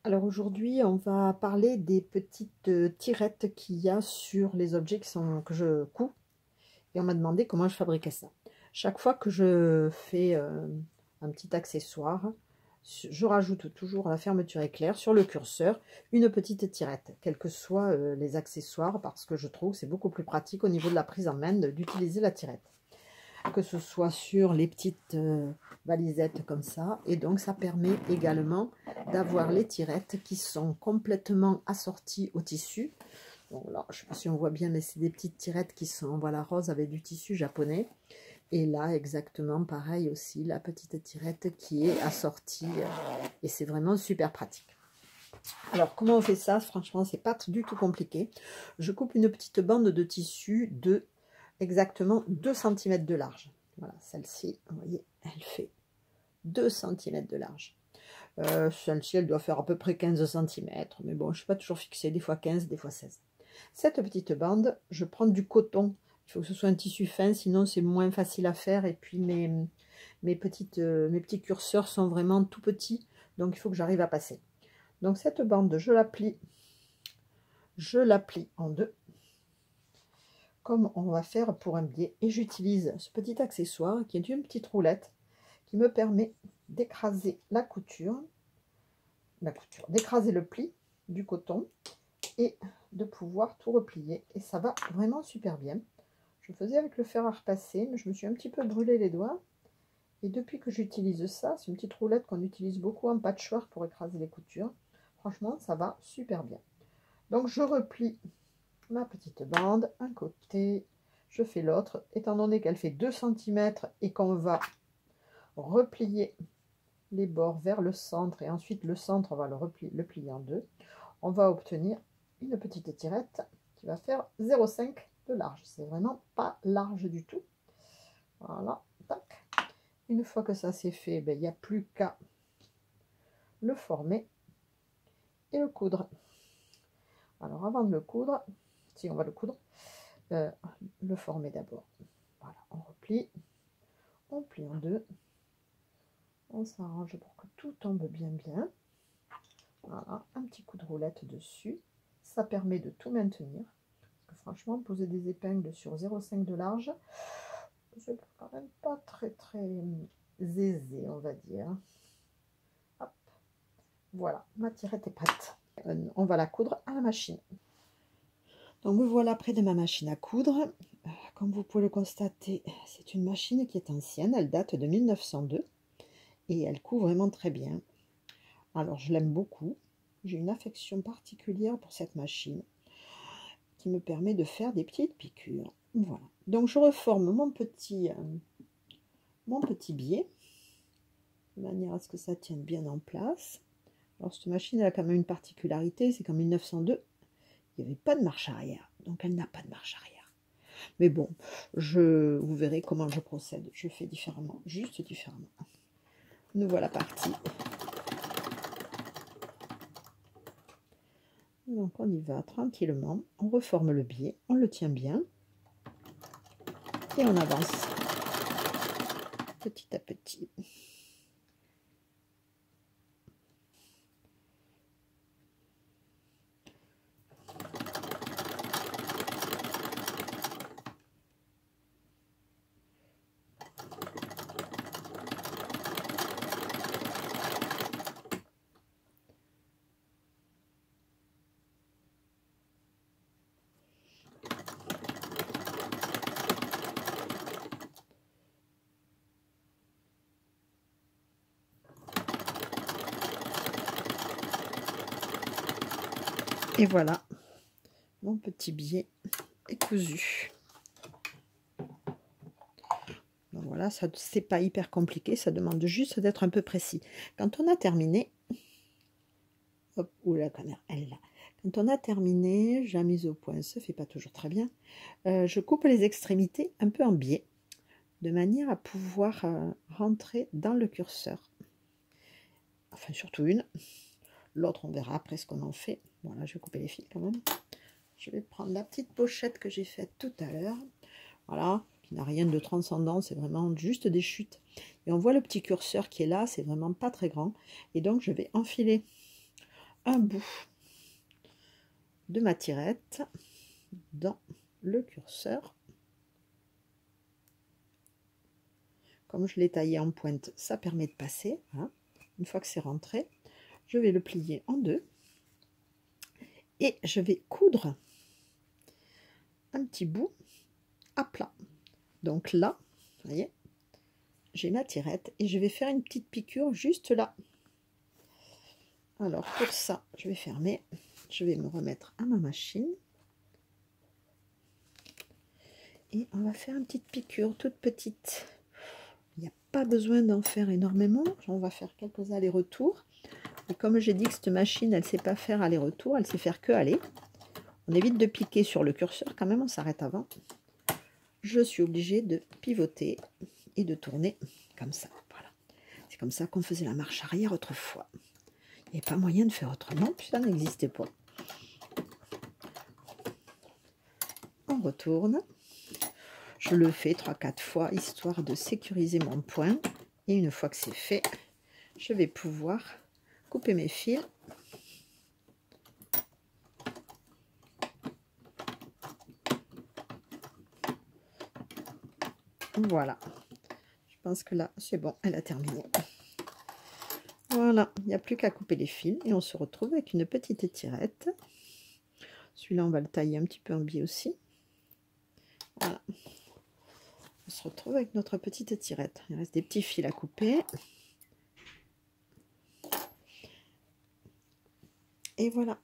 Alors aujourd'hui, on va parler des petites tirettes qu'il y a sur les objets que je couds. Et on m'a demandé comment je fabriquais ça. Chaque fois que je fais un petit accessoire, je rajoute toujours à la fermeture éclair sur le curseur une petite tirette, quels que soient les accessoires, parce que je trouve que c'est beaucoup plus pratique au niveau de la prise en main d'utiliser la tirette. Que ce soit sur les petites valisettes comme ça, et donc ça permet également d'avoir les tirettes qui sont complètement assorties au tissu. Bon, là, je ne sais pas si on voit bien, mais c'est des petites tirettes qui sont, voilà, roses avec du tissu japonais. Et là, exactement pareil aussi, la petite tirette qui est assortie, et c'est vraiment super pratique. Alors, comment on fait ça? Franchement, c'est pas du tout compliqué. Je coupe une petite bande de tissu de exactement 2 cm de large. Voilà, celle-ci, vous voyez, elle fait 2 cm de large. Celle-ci, elle doit faire à peu près 15 cm, mais bon, je ne suis pas toujours fixée, des fois 15, des fois 16. Cette petite bande, je prends du coton. Il faut que ce soit un tissu fin, sinon c'est moins facile à faire. Et puis mes petits curseurs sont vraiment tout petits, donc il faut que j'arrive à passer. Donc cette bande, je la plie en deux, comme on va faire pour un biais, et j'utilise ce petit accessoire qui est une petite roulette qui me permet d'écraser la couture, d'écraser le pli du coton et de pouvoir tout replier, et ça va vraiment super bien. Je faisais avec le fer à repasser, mais je me suis un petit peu brûlé les doigts, et depuis que j'utilise ça, c'est une petite roulette qu'on utilise beaucoup en patchwork pour écraser les coutures. Franchement, ça va super bien. Donc je replie ma petite bande, un côté, je fais l'autre, étant donné qu'elle fait 2 cm et qu'on va replier les bords vers le centre, et ensuite le centre, on va le plier en deux, on va obtenir une petite tirette qui va faire 0,5 de large. C'est vraiment pas large du tout. Voilà, tac. Une fois que ça c'est fait, il n'y a plus qu'à le former et le coudre. Alors avant de le coudre, si on va le coudre, le former d'abord. Voilà, on replie, on plie en deux, on s'arrange pour que tout tombe bien. Voilà, un petit coup de roulette dessus, ça permet de tout maintenir. Parce que franchement, poser des épingles sur 0,5 de large, c'est quand même pas très aisé, on va dire. Hop. Voilà, ma tirette est prête. On va la coudre à la machine. Donc me voilà près de ma machine à coudre. Comme vous pouvez le constater, c'est une machine qui est ancienne, elle date de 1902 et elle coud vraiment très bien. Alors je l'aime beaucoup, j'ai une affection particulière pour cette machine qui me permet de faire des petites piqûres. Voilà, donc je reforme mon petit biais de manière à ce que ça tienne bien en place. Alors cette machine elle a quand même une particularité, c'est qu'en 1902 il n'y avait pas de marche arrière, donc elle n'a pas de marche arrière. Mais bon, vous verrez comment je procède. Je fais différemment, juste différemment. Nous voilà partis. Donc on y va tranquillement. On reforme le biais, on le tient bien. Et on avance petit à petit. Et voilà, mon petit biais est cousu. Donc voilà, ça c'est pas hyper compliqué, ça demande juste d'être un peu précis. Quand on a terminé, hop, où la caméra, elle est là. Quand on a terminé, j'ai mise au point, ça fait pas toujours très bien. Je coupe les extrémités un peu en biais, de manière à pouvoir rentrer dans le curseur. Enfin, surtout une. L'autre, on verra après ce qu'on en fait. Voilà, je vais couper les fils quand même. Je vais prendre la petite pochette que j'ai faite tout à l'heure. Voilà, qui n'a rien de transcendant, c'est vraiment juste des chutes. Et on voit le petit curseur qui est là, c'est vraiment pas très grand. Et donc, je vais enfiler un bout de ma tirette dans le curseur. Comme je l'ai taillé en pointe, ça permet de passer. Hein. Une fois que c'est rentré, je vais le plier en deux et je vais coudre un petit bout à plat. Donc là, vous voyez, j'ai ma tirette et je vais faire une petite piqûre juste là. Alors pour ça, je vais fermer, je vais me remettre à ma machine et on va faire une petite piqûre toute petite. Il n'y a pas besoin d'en faire énormément, on va faire quelques allers-retours. Et comme j'ai dit que cette machine, elle ne sait pas faire aller-retour, elle sait faire que aller. On évite de piquer sur le curseur, quand même, on s'arrête avant. Je suis obligée de pivoter et de tourner comme ça. Voilà. C'est comme ça qu'on faisait la marche arrière autrefois. Il n'y avait pas moyen de faire autrement, puis ça n'existait pas. On retourne. Je le fais 3-4 fois, histoire de sécuriser mon point. Et une fois que c'est fait, je vais pouvoir couper mes fils. Voilà. Je pense que là, c'est bon, elle a terminé. Voilà, il n'y a plus qu'à couper les fils et on se retrouve avec une petite tirette. Celui-là, on va le tailler un petit peu en biais aussi. Voilà. On se retrouve avec notre petite tirette. Il reste des petits fils à couper. Et voilà.